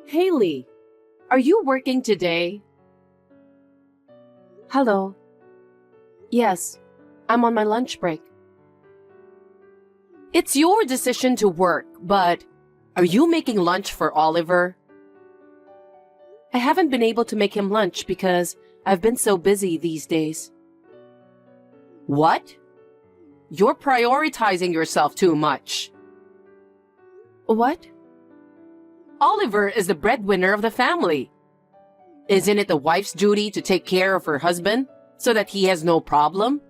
Haley, are you working today? Hello. Yes, I'm on my lunch break. It's your decision to work, but are you making lunch for Oliver? I haven't been able to make him lunch because I've been so busy these days. What? You're prioritizing yourself too much. What? Oliver is the breadwinner of the family. Isn't it the wife's duty to take care of her husband so that he has no problem?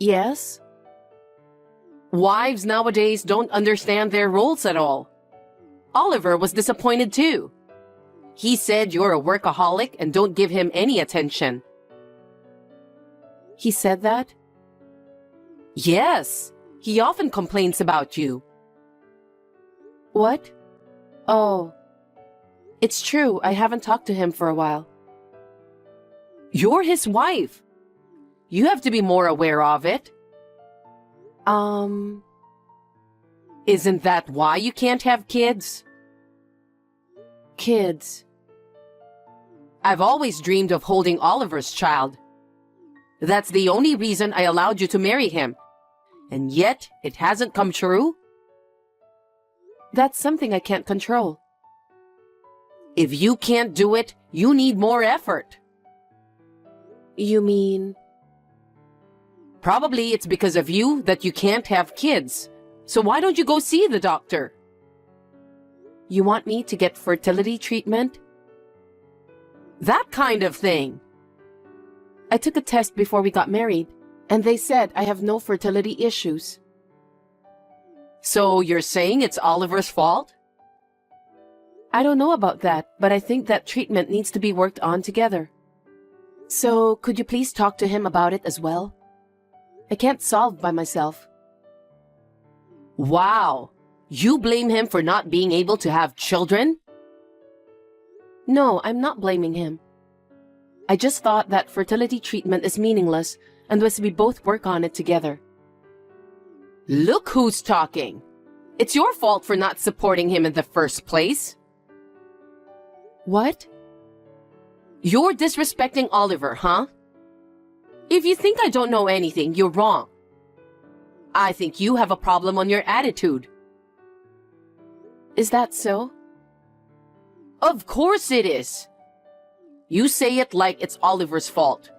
Yes. Wives nowadays don't understand their roles at all. Oliver was disappointed too. He said you're a workaholic and don't give him any attention. He said that? Yes. He often complains about you. What? Oh. It's true, I haven't talked to him for a while. You're his wife. You have to be more aware of it. Isn't that why you can't have kids? Kids. I've always dreamed of holding Oliver's child. That's the only reason I allowed you to marry him. And yet, it hasn't come true? That's something I can't control. If you can't do it, you need more effort. You mean? Probably it's because of you that you can't have kids. So why don't you go see the doctor? You want me to get fertility treatment? That kind of thing. I took a test before we got married, and they said I have no fertility issues. So you're saying it's Oliver's fault? I don't know about that, but I think that treatment needs to be worked on together. So could you please talk to him about it as well? I can't solve by myself. Wow! You blame him for not being able to have children? No, I'm not blaming him. I just thought that fertility treatment is meaningless unless we both work on it together. Look who's talking! It's your fault for not supporting him in the first place. What? You're disrespecting Oliver, huh? If you think I don't know anything, you're wrong. I think you have a problem on your attitude. Is that so? Of course it is. You say it like it's Oliver's fault.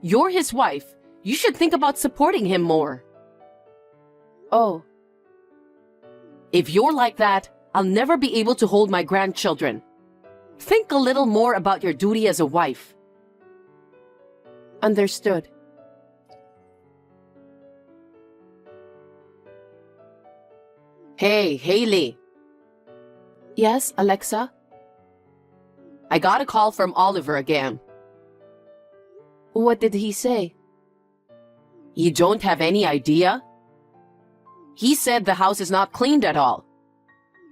You're his wife. You should think about supporting him more. Oh. If you're like that, I'll never be able to hold my grandchildren. Think a little more about your duty as a wife. Understood. Hey, Haley. Yes, Alexa? I got a call from Oliver again. What did he say? You don't have any idea? He said the house is not cleaned at all.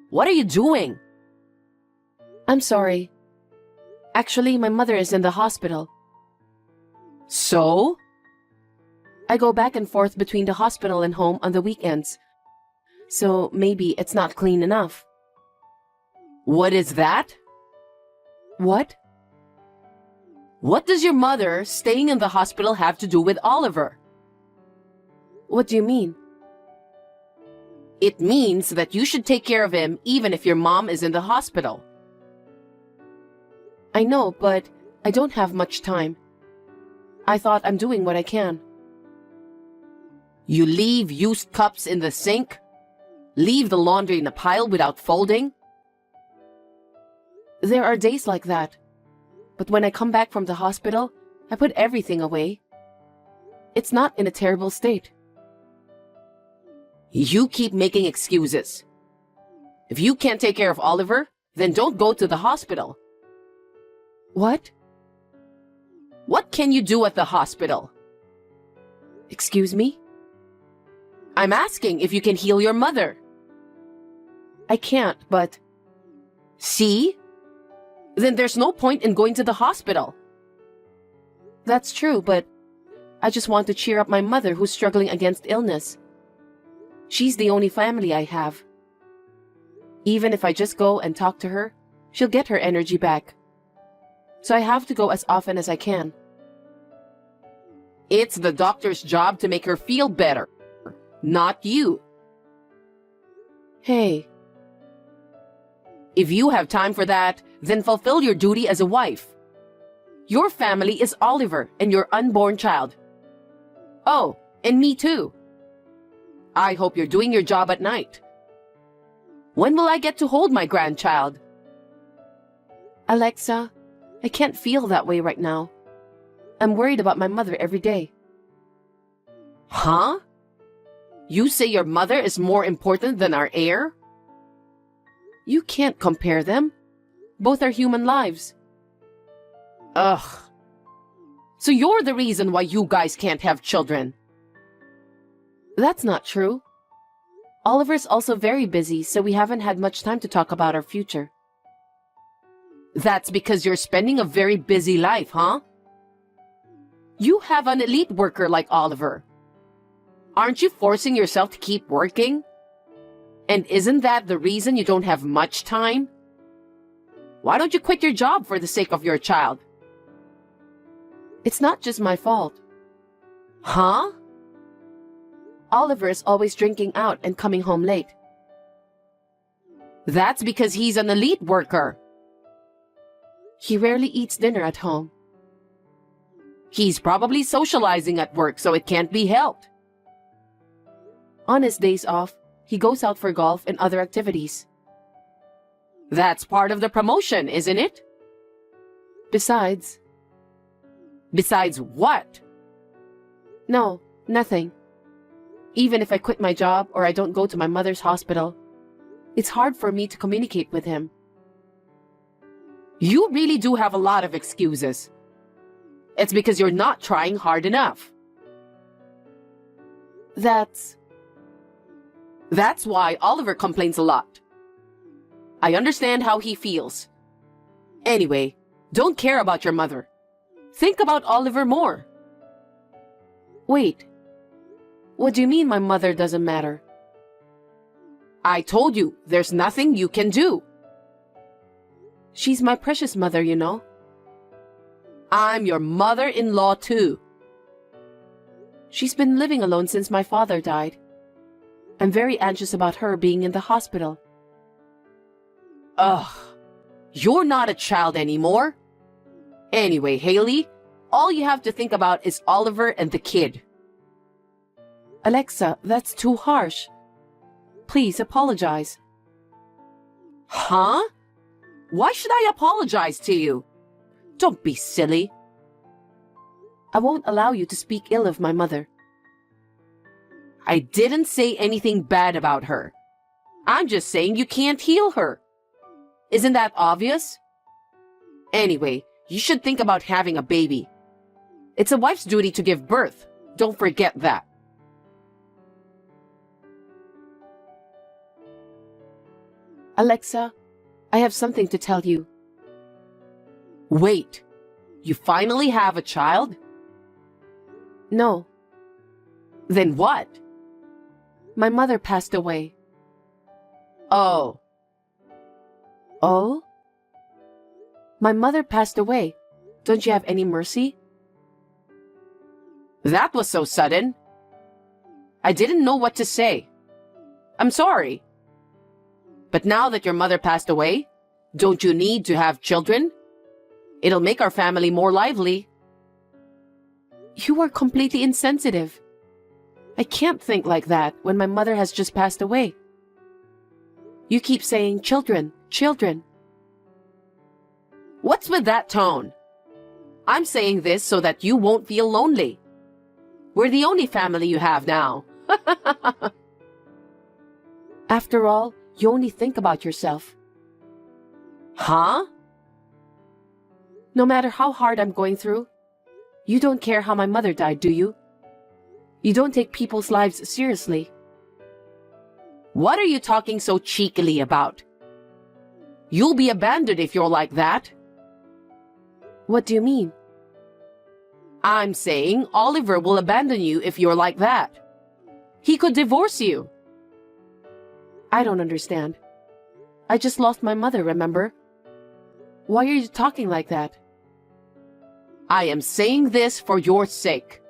What are you doing? I'm sorry. Actually, my mother is in the hospital. So? I go back and forth between the hospital and home on the weekends. So maybe it's not clean enough. What is that? What? What does your mother staying in the hospital have to do with Oliver? What do you mean? It means that you should take care of him even if your mom is in the hospital. I know, but I don't have much time. I thought I'm doing what I can. You leave used cups in the sink? Leave the laundry in a pile without folding? There are days like that. But when I come back from the hospital, I put everything away. It's not in a terrible state. You keep making excuses. If you can't take care of Oliver, then don't go to the hospital. What? What can you do at the hospital? Excuse me? I'm asking if you can heal your mother. I can't, but... See? Then there's no point in going to the hospital. That's true, but I just want to cheer up my mother who's struggling against illness. She's the only family I have. Even if I just go and talk to her, she'll get her energy back. So I have to go as often as I can. It's the doctor's job to make her feel better, not you. Hey, If you have time for that, then fulfill your duty as a wife. Your family is Oliver and your unborn child. Oh, and me too. I hope you're doing your job at night. When will I get to hold my grandchild? Alexa, I can't feel that way right now. I'm worried about my mother every day. Huh? You say your mother is more important than our heir? You can't compare them. Both are human lives. Ugh. So you're the reason why you guys can't have children. That's not true. Oliver's also very busy, so we haven't had much time to talk about our future. That's because you're spending a very busy life, huh? You have an elite worker like Oliver. Aren't you forcing yourself to keep working? And isn't that the reason you don't have much time? Why don't you quit your job for the sake of your child? It's not just my fault. Huh? Oliver is always drinking out and coming home late. That's because he's an elite worker. He rarely eats dinner at home. He's probably socializing at work, so it can't be helped. On his days off, he goes out for golf and other activities. That's part of the promotion, isn't it? Besides what? No, nothing. Even if I quit my job or I don't go to my mother's hospital, it's hard for me to communicate with him. You really do have a lot of excuses. It's because you're not trying hard enough. That's why Oliver complains a lot. I understand how he feels. Anyway, don't care about your mother. Think about Oliver more. Wait. What do you mean my mother doesn't matter? I told you, there's nothing you can do. She's my precious mother, you know. I'm your mother-in-law too. She's been living alone since my father died. I'm very anxious about her being in the hospital. Ugh. You're not a child anymore. Anyway, Haley, all you have to think about is Oliver and the kid. Alexa, that's too harsh. Please apologize. Huh? Why should I apologize to you? Don't be silly. I won't allow you to speak ill of my mother. I didn't say anything bad about her. I'm just saying you can't heal her. Isn't that obvious? Anyway, you should think about having a baby. It's a wife's duty to give birth. Don't forget that. Alexa, I have something to tell you. Wait, you finally have a child? No. Then what? My mother passed away. Oh. Oh? My mother passed away. Don't you have any mercy? That was so sudden. I didn't know what to say. I'm sorry. But now that your mother passed away, don't you need to have children? It'll make our family more lively. You are completely insensitive. I can't think like that when my mother has just passed away. You keep saying children, children. What's with that tone? I'm saying this so that you won't feel lonely. We're the only family you have now. After all, you only think about yourself. Huh? No matter how hard I'm going through, you don't care how my mother died, do you? You don't take people's lives seriously. What are you talking so cheekily about? You'll be abandoned if you're like that. What do you mean? I'm saying Oliver will abandon you if you're like that. He could divorce you. I don't understand. I just lost my mother, remember? Why are you talking like that? I am saying this for your sake.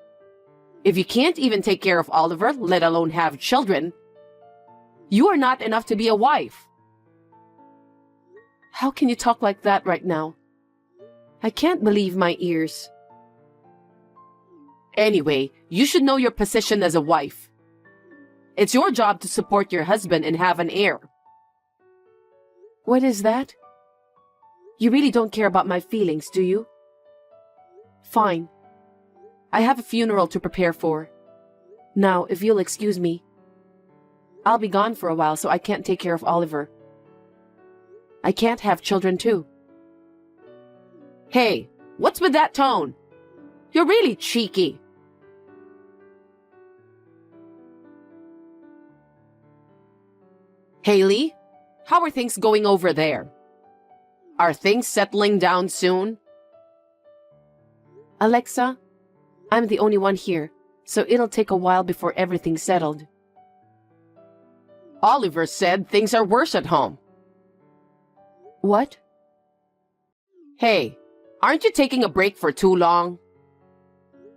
If you can't even take care of Oliver, let alone have children, you are not enough to be a wife. How can you talk like that right now? I can't believe my ears. Anyway, you should know your position as a wife. It's your job to support your husband and have an heir. What is that? You really don't care about my feelings, do you? Fine. I have a funeral to prepare for. Now, if you'll excuse me, I'll be gone for a while, so I can't take care of Oliver. I can't have children too. Hey, what's with that tone? You're really cheeky. Haley, how are things going over there? Are things settling down soon? Alexa, I'm the only one here, so it'll take a while before everything's settled. Oliver said things are worse at home. What? Hey, aren't you taking a break for too long?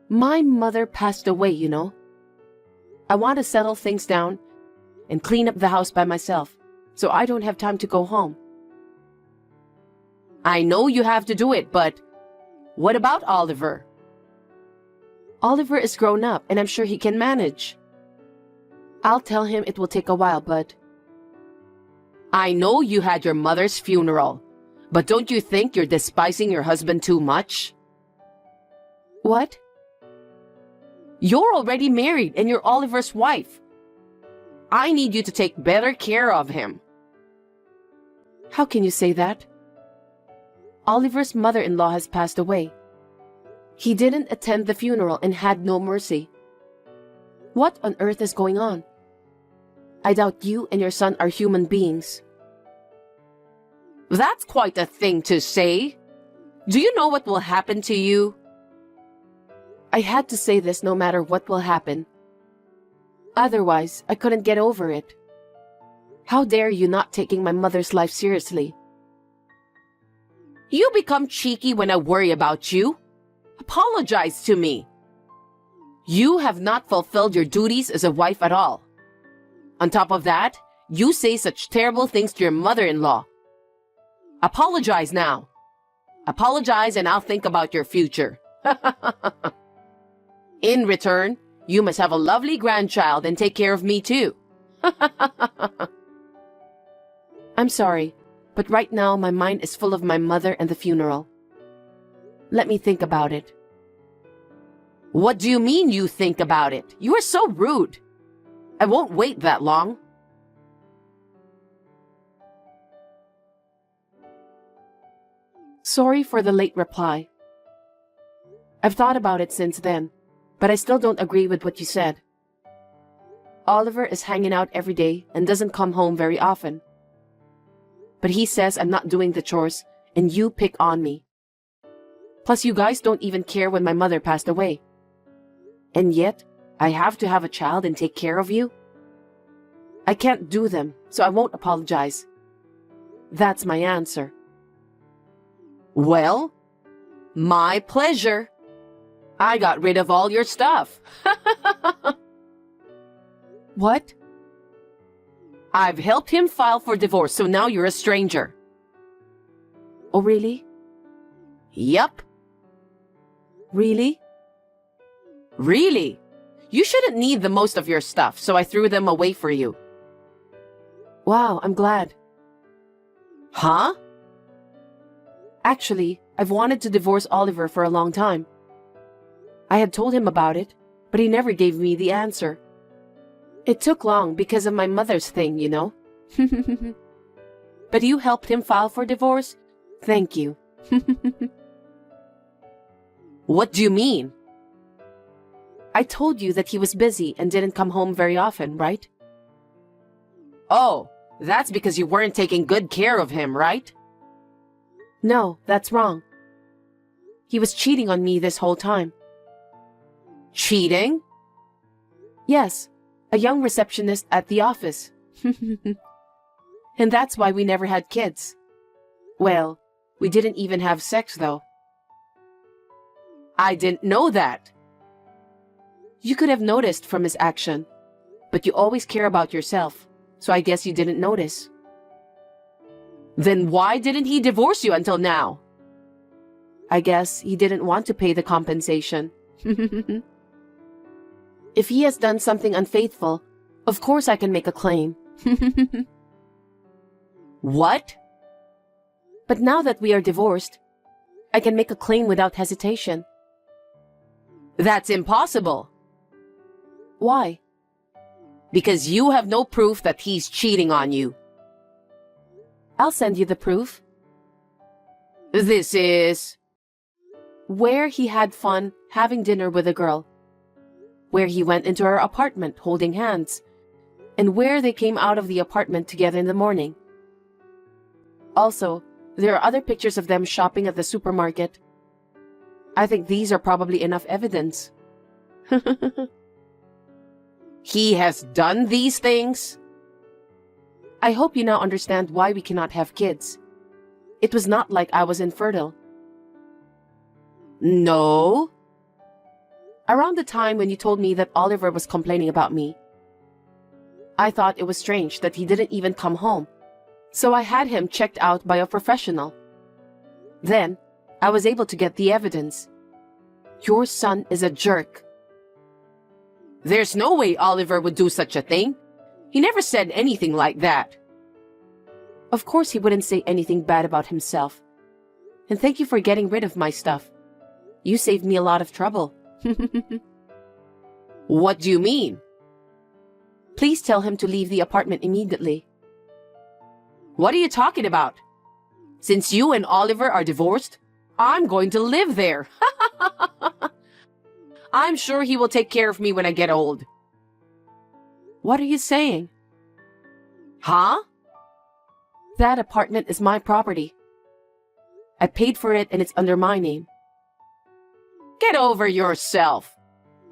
My mother passed away, you know. I want to settle things down and clean up the house by myself, so I don't have time to go home. I know you have to do it, but what about Oliver? Oliver is grown up, and I'm sure he can manage. I'll tell him it will take a while, but... I know you had your mother's funeral, but don't you think you're despising your husband too much? What? You're already married and you're Oliver's wife. I need you to take better care of him. How can you say that? Oliver's mother-in-law has passed away. He didn't attend the funeral and had no mercy. What on earth is going on? I doubt you and your son are human beings. That's quite a thing to say. Do you know what will happen to you? I had to say this no matter what will happen. Otherwise, I couldn't get over it. How dare you not taking my mother's life seriously? You become cheeky when I worry about you. Apologize to me. You have not fulfilled your duties as a wife at all. On top of that, you say such terrible things to your mother-in-law. Apologize now. Apologize and I'll think about your future. In return, you must have a lovely grandchild and take care of me too. I'm sorry, but right now my mind is full of my mother and the funeral. Let me think about it. What do you mean you think about it? You are so rude. I won't wait that long. Sorry for the late reply. I've thought about it since then, but I still don't agree with what you said. Oliver is hanging out every day and doesn't come home very often. But he says I'm not doing the chores and you pick on me. Plus you guys don't even care when my mother passed away. And yet, I have to have a child and take care of you? I can't do them, so I won't apologize. That's my answer. Well, my pleasure. I got rid of all your stuff. What? I've helped him file for divorce, so now you're a stranger. Oh, really? Yup. Really? Really? You shouldn't need the most of your stuff, so I threw them away for you. Wow, I'm glad. Huh? Actually, I've wanted to divorce Oliver for a long time. I had told him about it, but he never gave me the answer. It took long because of my mother's thing, you know. But you helped him file for divorce? Thank you. What do you mean? I told you that he was busy and didn't come home very often, right? Oh, that's because you weren't taking good care of him, right? No, that's wrong. He was cheating on me this whole time. Cheating? Yes, a young receptionist at the office. And that's why we never had kids. Well, we didn't even have sex, though. I didn't know that. You could have noticed from his action, but you always care about yourself, so I guess you didn't notice. Then why didn't he divorce you until now? I guess he didn't want to pay the compensation. If he has done something unfaithful, of course I can make a claim. What? But now that we are divorced, I can make a claim without hesitation. That's impossible. Why? Because you have no proof that he's cheating on you. I'll send you the proof. This is... Where he had fun having dinner with a girl. Where he went into her apartment holding hands. And where they came out of the apartment together in the morning. Also, there are other pictures of them shopping at the supermarket. I think these are probably enough evidence. He has done these things? I hope you now understand why we cannot have kids. It was not like I was infertile. No. Around the time when you told me that Oliver was complaining about me, I thought it was strange that he didn't even come home. So I had him checked out by a professional. Then, I was able to get the evidence. Your son is a jerk. There's no way Oliver would do such a thing. He never said anything like that. Of course he wouldn't say anything bad about himself. And thank you for getting rid of my stuff. You saved me a lot of trouble. What do you mean? Please tell him to leave the apartment immediately. What are you talking about? Since you and Oliver are divorced, I'm going to live there. I'm sure he will take care of me when I get old. What are you saying? Huh? That apartment is my property. I paid for it and it's under my name. Get over yourself.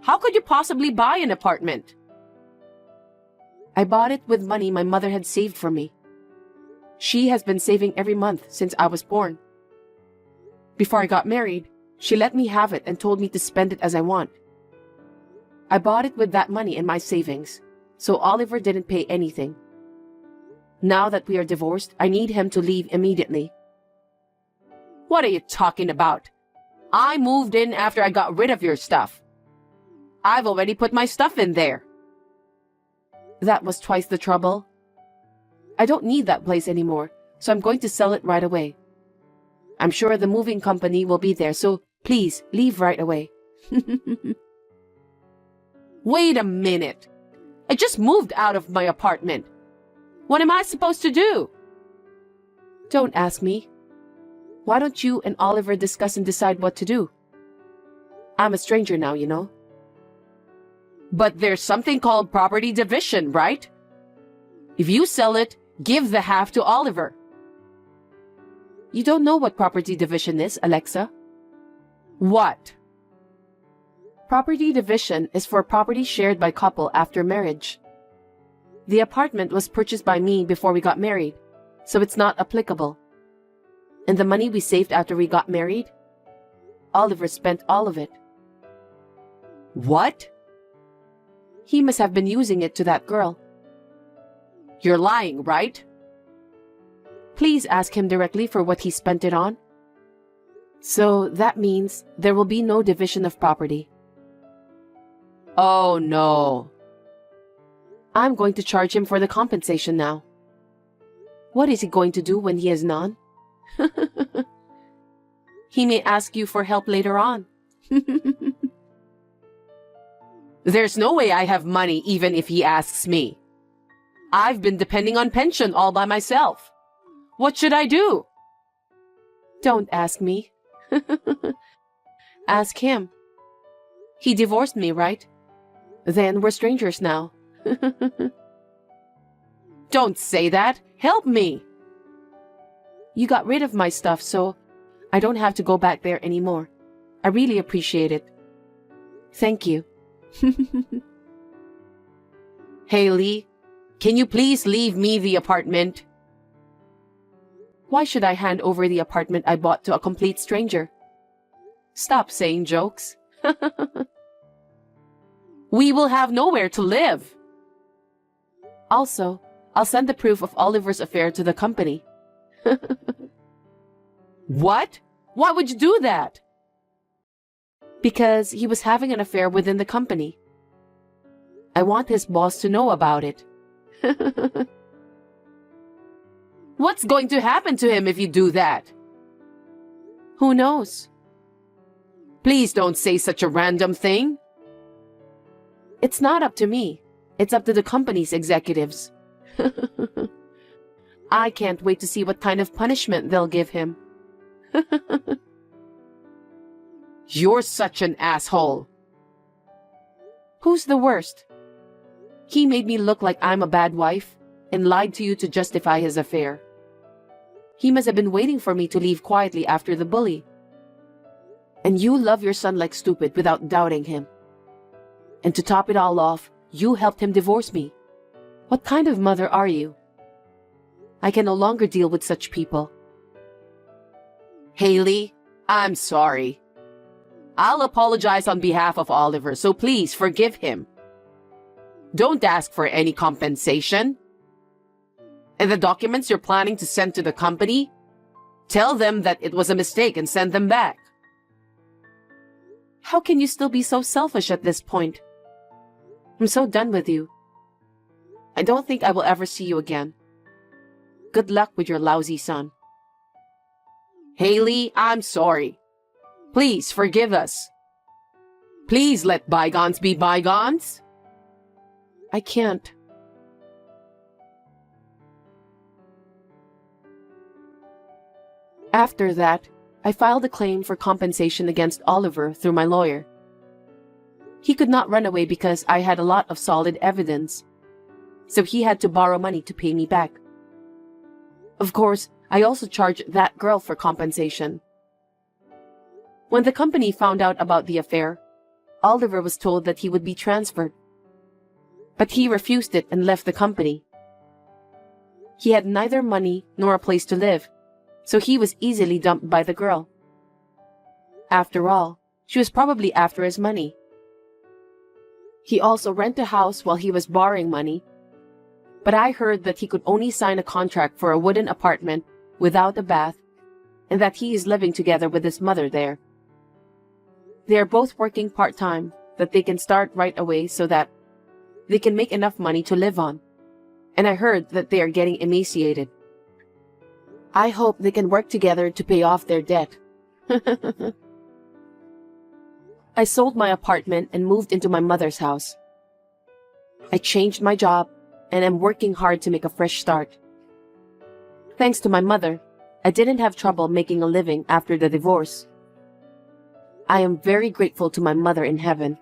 How could you possibly buy an apartment? I bought it with money my mother had saved for me. She has been saving every month since I was born. Before I got married, she let me have it and told me to spend it as I want. I bought it with that money and my savings, so Oliver didn't pay anything. Now that we are divorced, I need him to leave immediately. What are you talking about? I moved in after I got rid of your stuff. I've already put my stuff in there. That was twice the trouble. I don't need that place anymore, so I'm going to sell it right away. I'm sure the moving company will be there, so please leave right away. Wait a minute. I just moved out of my apartment. What am I supposed to do? Don't ask me. Why don't you and Oliver discuss and decide what to do? I'm a stranger now, you know. But there's something called property division, right? If you sell it, give the half to Oliver. You don't know what property division is, Alexa. What? Property division is for property shared by couple after marriage. The apartment was purchased by me before we got married, so it's not applicable. And the money we saved after we got married, Oliver spent all of it. What? He must have been using it to that girl. You're lying, right? Please ask him directly for what he spent it on. So that means there will be no division of property. Oh no. I'm going to charge him for the compensation now. What is he going to do when he has none? He may ask you for help later on. There's no way I have money even if he asks me. I've been depending on pension all by myself. What should I do? Don't ask me. Ask him. He divorced me, right? Then we're strangers now. Don't say that. Help me. You got rid of my stuff, so I don't have to go back there anymore. I really appreciate it. Thank you. Haley, can you please leave me the apartment? Why should I hand over the apartment I bought to a complete stranger? Stop saying jokes. We will have nowhere to live. Also, I'll send the proof of Oliver's affair to the company. What? Why would you do that? Because he was having an affair within the company. I want his boss to know about it. What's going to happen to him if you do that? Who knows? Please don't say such a random thing. It's not up to me. It's up to the company's executives. I can't wait to see what kind of punishment they'll give him. You're such an asshole. Who's the worst? He made me look like I'm a bad wife and lied to you to justify his affair. He must have been waiting for me to leave quietly after the bully. And you love your son like stupid without doubting him. And to top it all off, you helped him divorce me. What kind of mother are you? I can no longer deal with such people. Haley, I'm sorry. I'll apologize on behalf of Oliver, so please forgive him. Don't ask for any compensation. And the documents you're planning to send to the company, tell them that it was a mistake and send them back. How can you still be so selfish at this point? I'm so done with you. I don't think I will ever see you again. Good luck with your lousy son. Haley, I'm sorry. Please forgive us. Please let bygones be bygones. I can't. After that, I filed a claim for compensation against Oliver through my lawyer. He could not run away because I had a lot of solid evidence, so he had to borrow money to pay me back. Of course, I also charged that girl for compensation. When the company found out about the affair, Oliver was told that he would be transferred. But he refused it and left the company. He had neither money nor a place to live, so he was easily dumped by the girl. After all, she was probably after his money. He also rented a house while he was borrowing money, but I heard that he could only sign a contract for a wooden apartment without a bath, and that he is living together with his mother there. They are both working part-time, that they can start right away so that they can make enough money to live on. And I heard that they are getting emaciated. I hope they can work together to pay off their debt. I sold my apartment and moved into my mother's house. I changed my job and am working hard to make a fresh start. Thanks to my mother, I didn't have trouble making a living after the divorce. I am very grateful to my mother in heaven.